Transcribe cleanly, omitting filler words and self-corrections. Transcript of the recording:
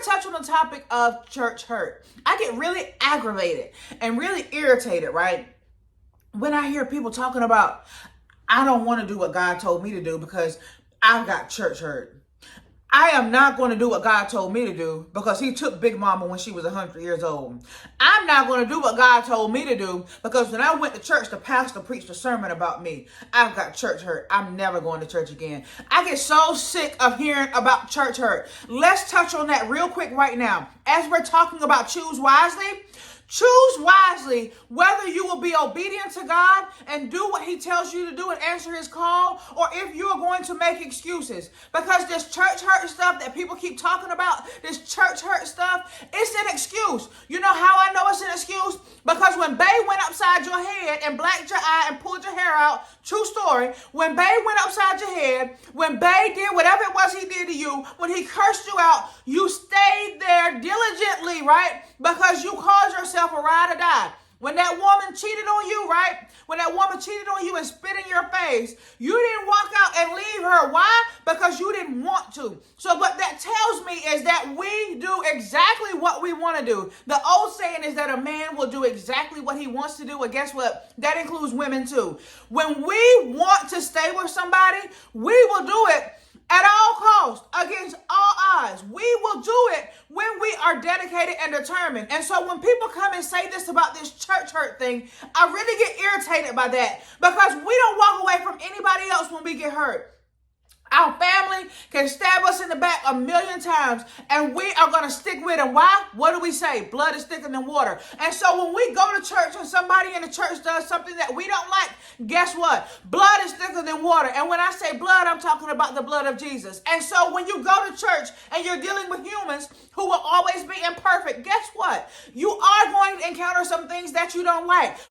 to touch on the topic of church hurt. I get really aggravated and really irritated, right? When I hear people talking about, I don't want to do what God told me to do because I've got church hurt. I am not going to do what God told me to do because he took Big Mama when she was 100 years old. I'm not going to do what God told me to do because when I went to church, the pastor preached a sermon about me. I've got church hurt. I'm never going to church again. I get so sick of hearing about church hurt. Let's touch on that real quick right now. As we're talking about choose wisely, choose wisely whether you will be obedient to God and do what he tells you to do and answer his call, or if you are going to make excuses. Because this church hurt stuff that people keep talking about, this church hurt stuff, it's an excuse. You know how I know it's an excuse? Because when Bay went upside your head and blacked your eye and pulled your hair out, true story, when Bay went upside your head, when Bay did whatever it was he did to you, when he cursed you out, you stayed there diligently, right? Because you caused yourself a ride or die. When that woman cheated on you, right? When that woman cheated on you and spit in your face, you didn't walk out and leave her. Why? Because you didn't want to. So what that tells me is that we do exactly what we want to do. The old saying is that a man will do exactly what he wants to do. And guess what? That includes women too. When we want to stay with somebody, we will do it at all costs, against all odds. We will do it when we are dedicated and determined. And so when people come and say this about this church hurt thing, I really get irritated by that, because we don't walk away from anybody else when we get hurt. Our family can stab us in the back 1,000,000 times, and we are going to stick with them. Why? What do we say? Blood is thicker than water. And so when we go to church and somebody in the church does something that we don't like, guess what? Blood is thicker than water. And when I say blood, I'm talking about the blood of Jesus. And so when you go to church and you're dealing with humans who will always be imperfect, guess what? You are going to encounter some things that you don't like.